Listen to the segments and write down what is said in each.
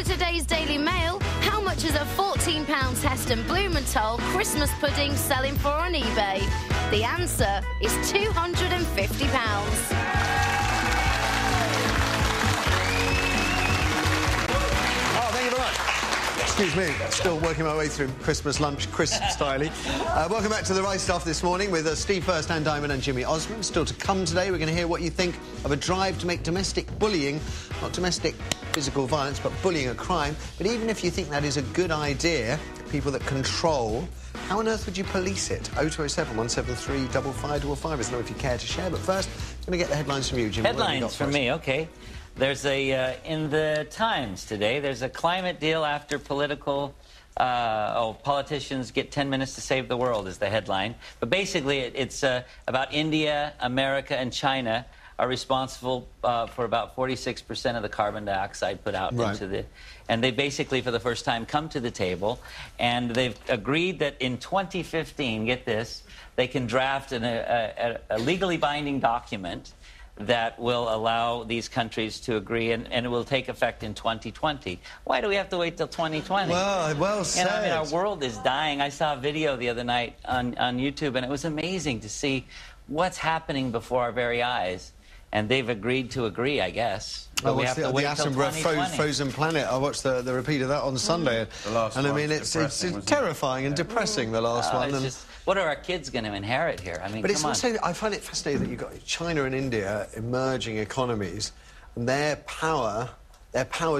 today's Daily Mail, how much is a £14 Heston Blumenthal Christmas pudding selling for on eBay? The answer is £250. Oh, thank you very much. Excuse me, still working my way through Christmas lunch, crisp-styly. Welcome back to the Right Stuff this morning with Steve First, Ann Diamond and Jimmy Osmond. Still to come today, we're going to hear what you think of a drive to make domestic bullying, not domestic physical violence, but bullying a crime. But even if you think that is a good idea, people that control, how on earth would you police it? 0207 173 5555. I don't know if you care to share, but first, I'm going to get the headlines from you, Jimmy. Headlines from me, OK. There's a, in the Times today, there's a climate deal after politicians get 10 minutes to save the world is the headline. But basically, it's about India, America, and China are responsible for about 46% of the carbon dioxide put out into the... And they basically, for the first time, come to the table, and they've agreed that in 2015, get this, they can draft a legally binding document that will allow these countries to agree, and it will take effect in 2020. Why do we have to wait till 2020? Well said. And I mean, our world is dying. I saw a video the other night on YouTube, and it was amazing to see what's happening before our very eyes. And they've agreed to agree, I guess. But we have to wait till 2020. Frozen Planet. I watched the repeat of that on Sunday. The last one. I mean, it's terrifying and depressing, the last one. And just, what are our kids going to inherit here? I mean, but it's also, I find it fascinating that you've got China and India, emerging economies, and their power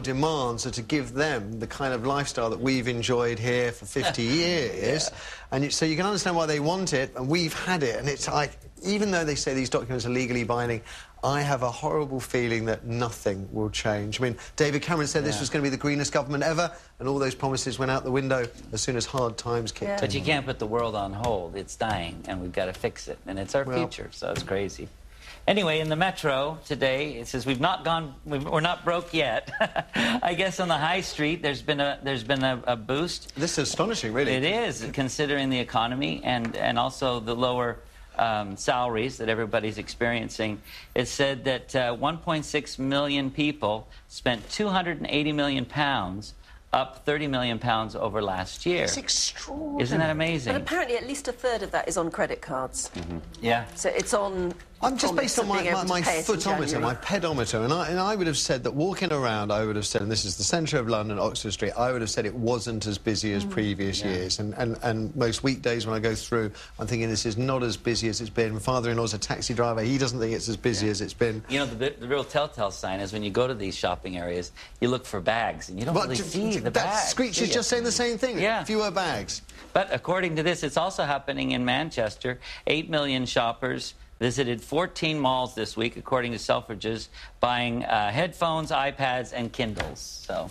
demands are to give them the kind of lifestyle that we've enjoyed here for 50 years. And so you can understand why they want it, and we've had it. And it's like, even though they say these documents are legally binding, I have a horrible feeling that nothing will change. I mean, David Cameron said this was going to be the greenest government ever, and all those promises went out the window as soon as hard times kicked in. But you can't put the world on hold. It's dying, and we've got to fix it. And it's our future, so it's crazy. Anyway, in the Metro today, it says we're not broke yet. I guess on the high street there's been a boost. This is astonishing, really. It is, considering the economy and also the lower salaries that everybody's experiencing. It said that 1.6 million people spent £280 million, up £30 million over last year. It's extraordinary. Isn't that amazing? But apparently at least a third of that is on credit cards. Yeah. So it's on... I'm just based on my footometer, my pedometer, and I would have said that walking around, I would have said, and this is the centre of London, Oxford Street, I would have said it wasn't as busy as previous years. And most weekdays when I go through, I'm thinking this is not as busy as it's been. My father-in-law's a taxi driver. He doesn't think it's as busy as it's been. You know, the real telltale sign is when you go to these shopping areas, you look for bags, and you don't really see the bags. Screech is just saying the same thing. Yeah. Fewer bags. But according to this, it's also happening in Manchester. 8 million shoppers visited 14 malls this week, according to Selfridges, buying headphones, iPads, and Kindles. So,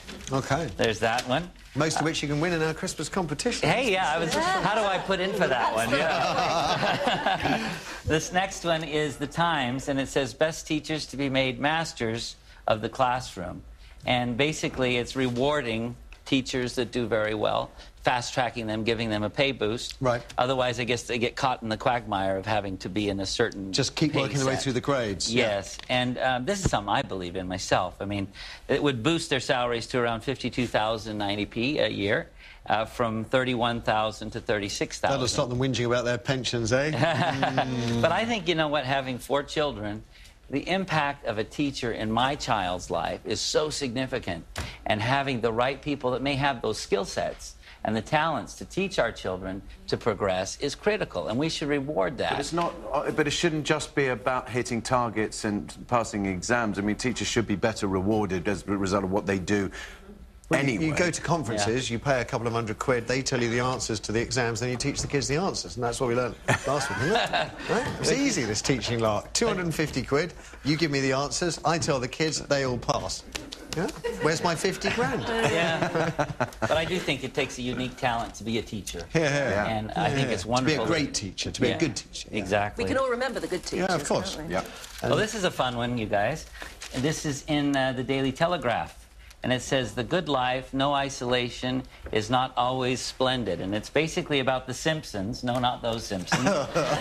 there's that one. Most of which you can win in our Christmas competition. Hey, how do I put in for that one? Yeah. This next one is the Times, and it says best teachers to be made masters of the classroom. And basically, it's rewarding teachers that do very well, fast-tracking them, giving them a pay boost. Right. Otherwise, I guess they get caught in the quagmire of having to be in a certain just keep working their way through the grades. Yes. And this is something I believe in myself. I mean, it would boost their salaries to around 52,090p a year, from 31,000 to 36,000. That'll stop them whinging about their pensions, eh? But I think, you know what, having 4 children, the impact of a teacher in my child's life is so significant, and having the right people that may have those skill sets and the talents to teach our children to progress is critical, and we should reward that. But it's not. But it shouldn't just be about hitting targets and passing exams. I mean, teachers should be better rewarded as a result of what they do. Well, anyway. You go to conferences, you pay a couple of £100, they tell you the answers to the exams, then you teach the kids the answers, and that's what we learned last week, isn't it? Right? It's easy, this teaching lark. £250, you give me the answers, I tell the kids, they all pass. Yeah? Where's my 50 grand? Yeah. But I do think it takes a unique talent to be a teacher. Yeah. And I think it's wonderful. To be a great teacher, to be a good teacher. Exactly. We can all remember the good teachers. Yeah, of course. Can't we? Yeah. Well, this is a fun one, you guys. And this is in the Daily Telegraph. And it says, the good life, no isolation, is not always splendid. And it's basically about the Simpsons. No, not those Simpsons.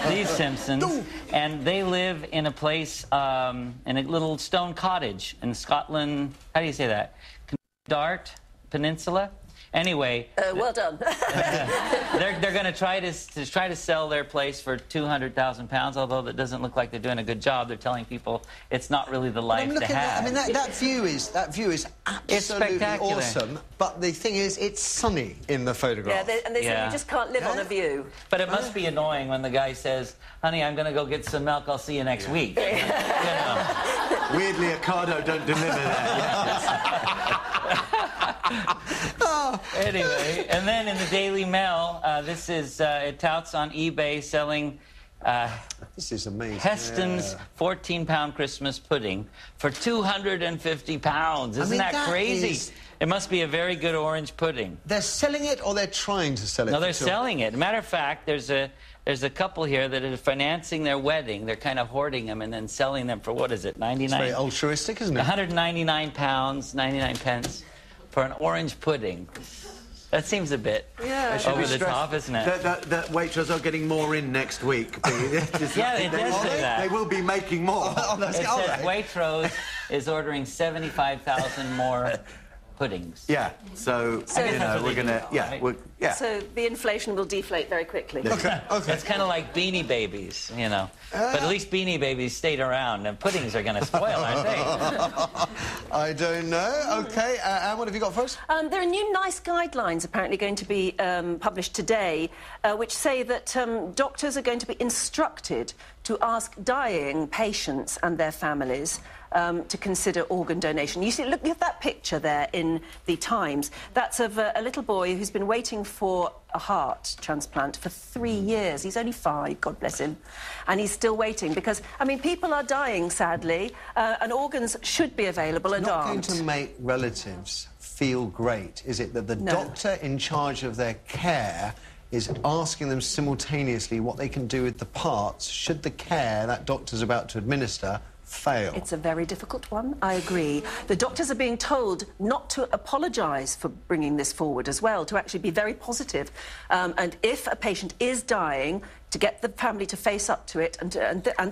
These Simpsons. And they live in a place, in a little stone cottage in Scotland. How do you say that? Dart? Peninsula. Anyway, well done. they're going to try to sell their place for £200,000. Although that doesn't look like they're doing a good job. They're telling people it's not really the life to have. I mean, that view is absolutely awesome. But the thing is, it's sunny in the photograph. Yeah, and they say you just can't live on a view. But it must be annoying when the guy says, "Honey, I'm going to go get some milk. I'll see you next week." You know. Weirdly, Ocado don't deliver that. Anyway, and then in the Daily Mail, this is, it touts on eBay selling this is amazing. Heston's 14-pound Christmas pudding for £250. Isn't that crazy? It must be a very good orange pudding. They're selling it, or they're trying to sell it? No, they're selling it. Matter of fact, there's a couple here that are financing their wedding. They're kind of hoarding them and then selling them for, what is it, 99? It's very altruistic, isn't it? 199 pounds, 99 pence for an orange pudding. That seems a bit over the top, isn't it? That waitress are getting more in next week. Yeah, it does say that. They will be making more. It says Waitrose is ordering 75,000 more puddings. Yeah, so you know, we're going to... So the inflation will deflate very quickly. Okay. It's kind of like Beanie Babies, you know. But at least Beanie Babies stayed around, and puddings are going to spoil, aren't they? I don't know. OK, and what have you got for us? There are new NICE guidelines apparently going to be published today, which say that doctors are going to be instructed to ask dying patients and their families to consider organ donation. You see, look at that picture there in the Times. That's of a little boy who's been waiting for a heart transplant for 3 years. He's only 5, God bless him. And he's still waiting because, I mean, people are dying, sadly, and organs should be available and aren't. It's not going to make relatives feel great, is it, that the doctor in charge of their care is asking them simultaneously what they can do with the parts should the care that doctor's about to administer fail? It's a very difficult one, I agree. The doctors are being told not to apologise for bringing this forward as well, to actually be very positive. And if a patient is dying, to get the family to face up to it and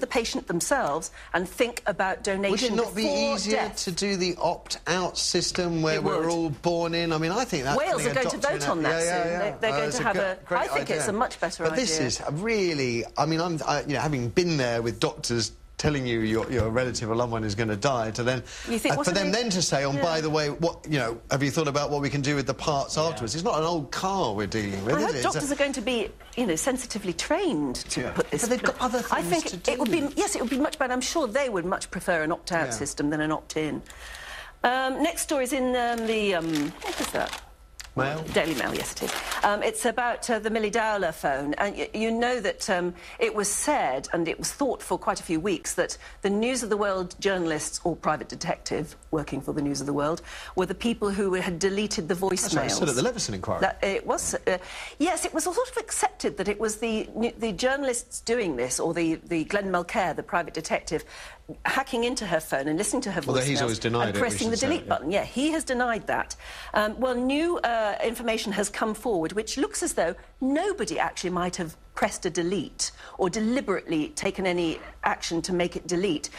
the patient themselves and think about donation. Would it not be easier to do the opt-out system where we're all born in? I mean, I think that's... Wales are going to vote on that soon. They're going to have a... I think it's a much better idea. But this is really... I mean, you know, having been there with doctors telling you your relative or loved one is going to die, to then for them then to say, by the way, what, you know, have you thought about what we can do with the parts afterwards? It's not an old car we're dealing with, I is hope it? doctors are going to be, you know, sensitively trained to put this. But they've got other things I think to do. it would be it would be much better. I'm sure they would much prefer an opt-out system than an opt-in. Next story is in what is that? Mail? Daily Mail, yes it is. It's about the Millie Dowler phone. And you know that it was said, and it was thought for quite a few weeks, that the News of the World journalists or private detective working for the News of the World were the people who had deleted the voicemails. That's what I said at the Leveson inquiry. It was, yes, it was sort of accepted that it was the journalists doing this, or the Glenn Mulcair, the private detective, hacking into her phone and listening to her voicemails he's always denied and pressing the delete button. Yeah, he has denied that. Well, new information has come forward which looks as though nobody actually might have pressed a delete or deliberately taken any action to make it delete.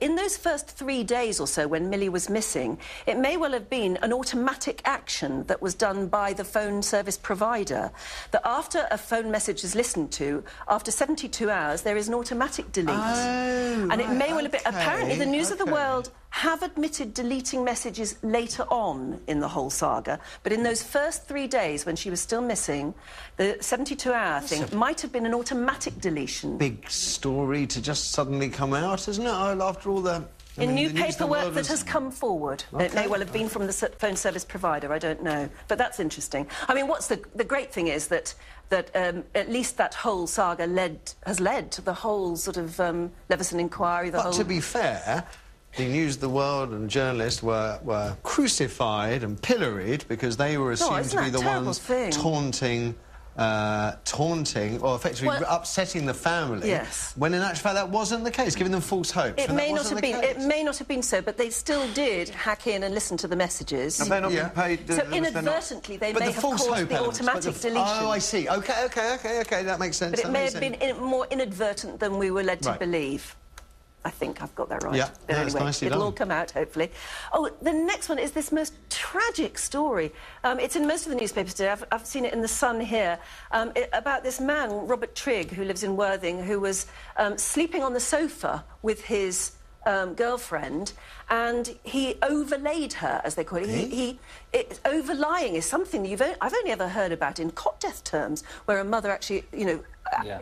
In those first 3 days or so when Millie was missing, it may well have been an automatic action that was done by the phone service provider, that after a phone message is listened to, after 72 hours, there is an automatic delete. Oh, and it may well have been... okay, Apparently, the News of the World have admitted deleting messages later on in the whole saga, but in those first 3 days when she was still missing, the 72-hour thing might have been an automatic deletion. Big story to just suddenly come out, isn't it? After all the... In new paperwork that has come forward. Okay. It may well have been from the phone service provider, I don't know. But that's interesting. I mean, what's the great thing is that at least that whole saga has led to the whole sort of Leveson inquiry, But to be fair, the News of the World and journalists were crucified and pilloried because they were assumed to be the ones taunting or effectively upsetting the family. Yes. When in actual fact that wasn't the case, giving them false hope. It may not have been. It may not have been so, but they still did hack in and listen to the messages. Have they not been paid? So inadvertently, they may have caused the automatic deletion. Oh, I see. OK, that makes sense. But it may have been more inadvertent than we were led to believe. I think I've got that right. Yeah, But that's anyway, nicely it'll done. all come out, hopefully. Oh, the next one is this most tragic story. It's in most of the newspapers today. I've seen it in The Sun here, about this man, Robert Trigg, who lives in Worthing, who was sleeping on the sofa with his girlfriend, and he overlaid her, as they call it. Overlying is something that I've only ever heard about in cot death terms, where a mother actually, you know,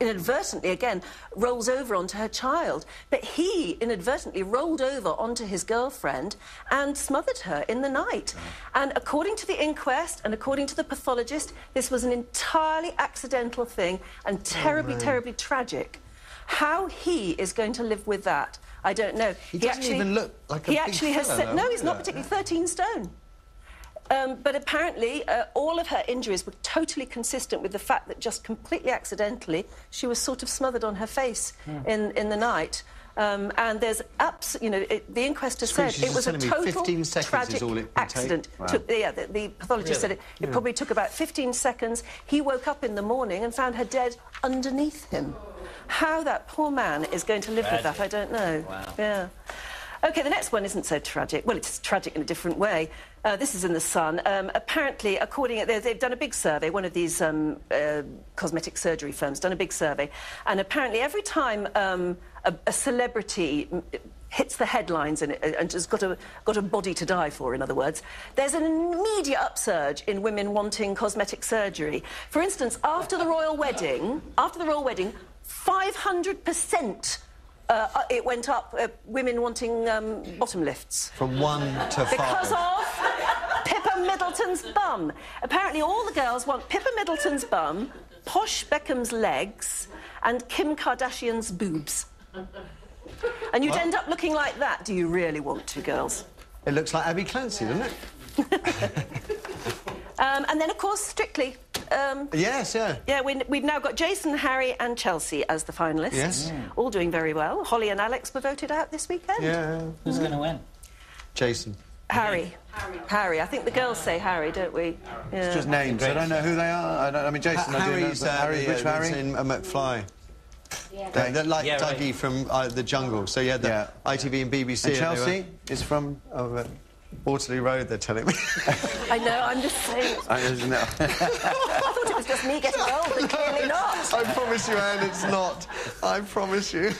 inadvertently, again, rolls over onto her child. But he inadvertently rolled over onto his girlfriend and smothered her in the night. And according to the inquest and according to the pathologist, this was an entirely accidental thing and terribly, terribly tragic. How he is going to live with that, I don't know. He doesn't even look like a big has fella, said, though, no, he's does not he? particularly 13 stone. But apparently, all of her injuries were totally consistent with the fact that just completely accidentally, she was sort of smothered on her face in the night. And there's the inquest has said it was a total 15 seconds tragic is all it can accident. take. Wow. The pathologist said it probably took about 15 seconds. He woke up in the morning and found her dead underneath him. How that poor man is going to live with that, I don't know. Wow. Yeah. OK, the next one isn't so tragic. Well, it's tragic in a different way. This is in The Sun. Apparently, they've done a big survey, one of these cosmetic surgery firms done a big survey, and apparently every time a celebrity hits the headlines and has got a body to die for, in other words, there's an immediate upsurge in women wanting cosmetic surgery. For instance, after the royal wedding, 500%. It went up, women wanting bottom lifts. From 1 to 5. Because of Pippa Middleton's bum. Apparently all the girls want Pippa Middleton's bum, Posh Beckham's legs, and Kim Kardashian's boobs. And you'd end up looking like that. Do you really want to, girls? It looks like Abby Clancy, doesn't it? And then, of course, Strictly. Yes, yeah. Yeah, we've now got Jason, Harry and Chelsea as the finalists. Yes. All doing very well. Holly and Alex were voted out this weekend. Yeah. Who's going to win? Jason. Harry. Harry. I think the girls say Harry, don't we? Yeah. It's just names. I don't know who they are. I mean, Jason, I do know. Harry's, But Harry's which Harry? in McFly. Yeah. They're like Yeah, right. Dougie from The Jungle. So, yeah, the ITV and BBC. And Chelsea is from... Waterloo Road, they're telling me. I know, I'm just saying. I thought it was just me getting old, but clearly not. I promise you, Anne, it's not. I promise you.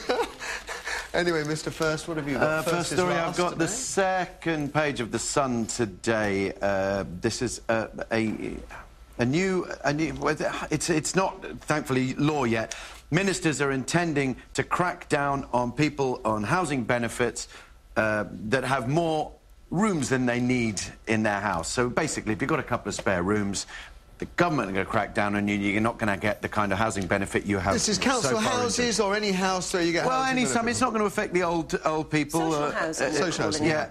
Anyway, Mr. First, what have you got? First story, I've got the second page of The Sun today. This is a new... It's not, thankfully, law yet. Ministers are intending to crack down on people on housing benefits that have more rooms than they need in their house. So basically, if you've got a couple of spare rooms, the government are going to crack down on you, and you're not going to get the kind of housing benefit you have. This is council houses or any house where you get. Well, it's not going to affect the old people. Social housing. Social housing. Yeah,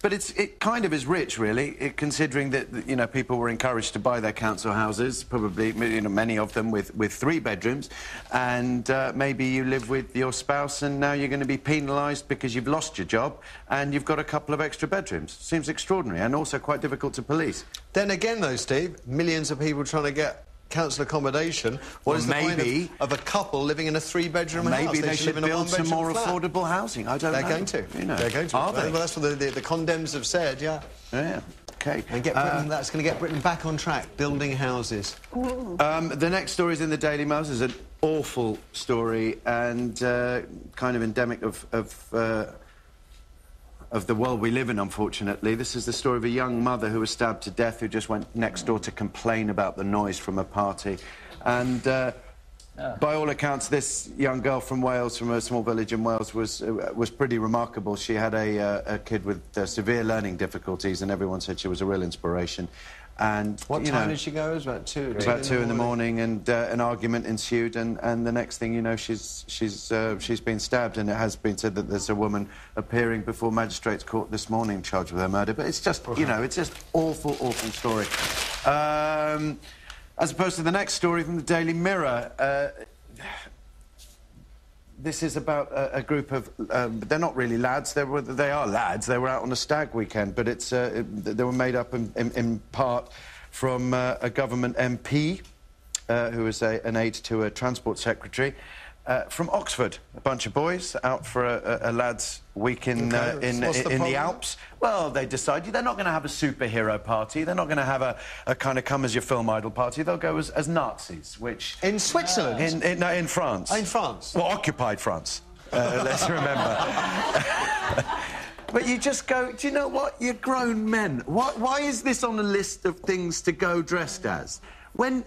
but it kind of is rich, really, considering that, you know, people were encouraged to buy their council houses, probably, you know, many of them with 3 bedrooms, and maybe you live with your spouse and now you're going to be penalised because you've lost your job and you've got a couple of extra bedrooms. Seems extraordinary and also quite difficult to police. Then again, though, Steve, millions of people trying to get council accommodation. What is the point of a couple living in a 3-bedroom house? Maybe they should live in a build some more flat. affordable housing. I don't know. They're going to. You know. They're going to. Are they? Well, that's what the condemns have said, yeah. Yeah. OK. And get Britain, that's going to get Britain back on track, building houses. The next story is in the Daily Mail. It's an awful story and kind of endemic of the world we live in, unfortunately. This is the story of a young mother who was stabbed to death, who just went next door to complain about the noise from a party. And by all accounts, this young girl from Wales, from a small village in Wales, was pretty remarkable. She had a kid with severe learning difficulties, and everyone said she was a real inspiration. And what time did she go? It was about 2. About 2 in the morning, and an argument ensued, and the next thing you know, she's been stabbed, and it has been said that there's a woman appearing before magistrates' court this morning charged with her murder. But it's just, you know, it's just awful, awful story. As opposed to the next story from the Daily Mirror. This is about a group of... they're not really lads. They are lads. They were out on a stag weekend, but they were made up in part from a government MP who was an aide to a transport secretary. from Oxford. A bunch of boys out for a lads' week in the Alps. Well, they decided they're not going to have a superhero party. They're not going to have a kind of come-as-your-film idol party. They'll go as Nazis, which... In Switzerland? No, in France. Oh, in France? Well, occupied France, let's remember. But you just go, do you know what? You're grown men. Why is this on a list of things to go dressed as? When...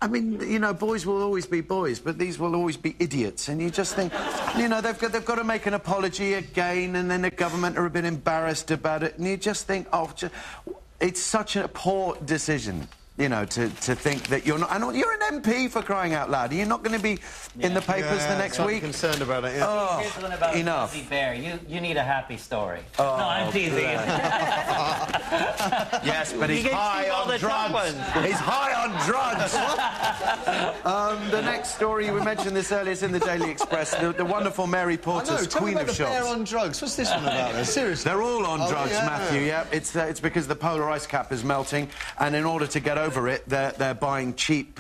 I mean, you know, boys will always be boys, but these will always be idiots. And you just think, you know, they've got to make an apology again, and then the government are a bit embarrassed about it. And you just think, oh, it's such a poor decision, you know, to think that you're not... And you're an MP, for crying out loud. Are you not going to be in the papers the next week? I'm concerned about it, yeah. Oh, here's one about enough. Fuzzy Bear. You need a happy story. Oh, no, I'm teasing. Yes, but he's high on drugs. He's high on drugs. The next story, we mentioned this earlier, is in the Daily Express. The wonderful Mary Porter's Queen of Shops. Tell me about the bear on drugs. What's this one about? Seriously? They're all on drugs, Matthew, yeah. It's because the polar ice cap is melting, and in order to get over it, they're buying cheap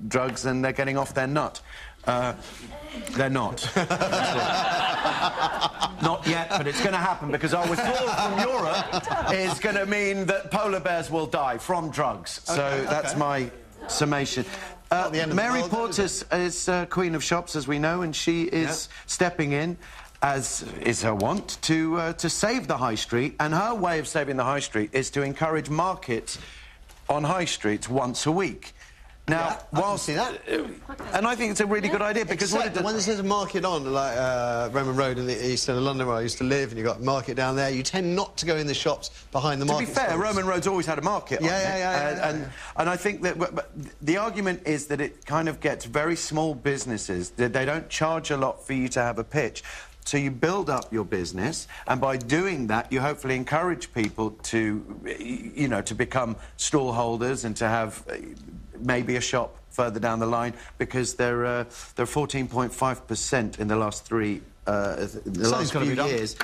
drugs, and they're getting off their nut. They're not. Not yet, but it's going to happen, because our withdrawal from Europe is going to mean that polar bears will die from drugs. So that's my summation. Mary Porter is Queen of Shops, as we know, and she is stepping in, as is her wont, to save the high street. And her way of saving the high street is to encourage markets on high streets once a week. Now, whilst see that, and I think it's a really good idea, because when there's a market on, like Roman Road in the east end of London, where I used to live, and you've got a market down there, you tend not to go in the shops behind the market. To be fair, stores. Roman Road's always had a market on it. And I think that the argument is that it kind of gets very small businesses, that they don't charge a lot for you to have a pitch. So you build up your business, and by doing that, you hopefully encourage people to, you know, to become stall holders and to have maybe a shop further down the line, because they're 14.5% in the last few years.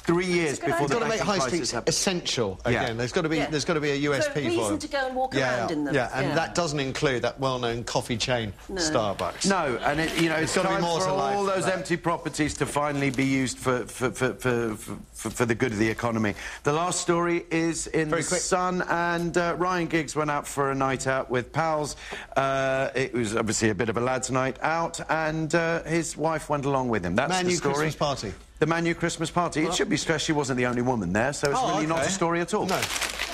3 years before the make high streets essential again. There's got to be a USP for them. So a reason to go and walk around in them. And that doesn't include that well-known coffee chain, Starbucks. No, and it's got to be more for all those empty properties to finally be used for the good of the economy. The last story is in The Sun, and Ryan Giggs went out for a night out with pals. It was obviously a bit of a lads' night out, and his wife went along with him. That's the story. Christmas party. The Manu Christmas party. It should be stressed she wasn't the only woman there, so it's really not a story at all. No.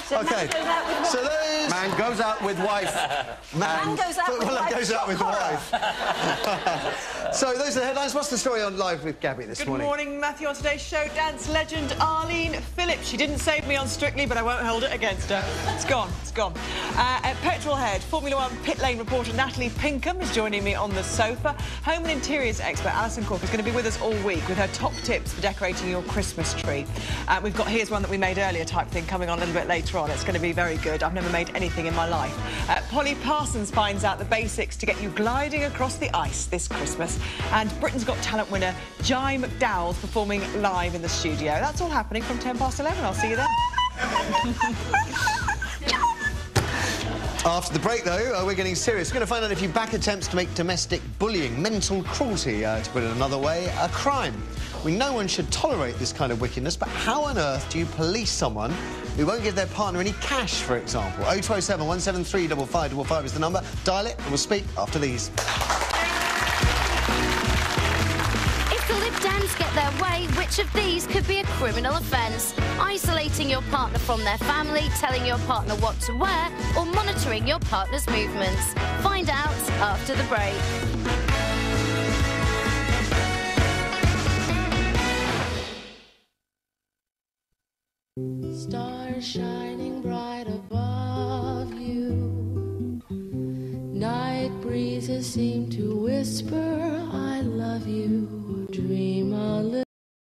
So man goes out with wife. Man goes out with wife. Goes out with wife. So those are the headlines. What's the story on Live with Gabby this morning? Good morning, Matthew. On today's show, dance legend Arlene Phillips. She didn't save me on Strictly, but I won't hold it against her. It's gone. It's gone. At Petrolhead, Formula 1 pit lane reporter Natalie Pinkham is joining me on the sofa. Home and interiors expert Alison Cork is going to be with us all week with her top tips for decorating your Christmas tree. We've got Here's One That We Made Earlier type thing coming on a little bit later on. It's going to be very good. I've never made anything in my life. Polly Parsons finds out the basics to get you gliding across the ice this Christmas. And Britain's Got Talent winner Jai McDowell's performing live in the studio. That's all happening from 11:10. I'll see you then. After the break, though, we're getting serious. We're going to find out if you back attempts to make domestic bullying, mental cruelty, to put it another way, a crime. No one should tolerate this kind of wickedness, but how on earth do you police someone who won't give their partner any cash, for example? 0207 173 5555 is the number. Dial it and we'll speak after these. If the Lib Dems get their way, which of these could be a criminal offence? Isolating your partner from their family, telling your partner what to wear, or monitoring your partner's movements? Find out after the break. Stars shining bright above you. Night breezes seem to whisper, I love you. Dream a little.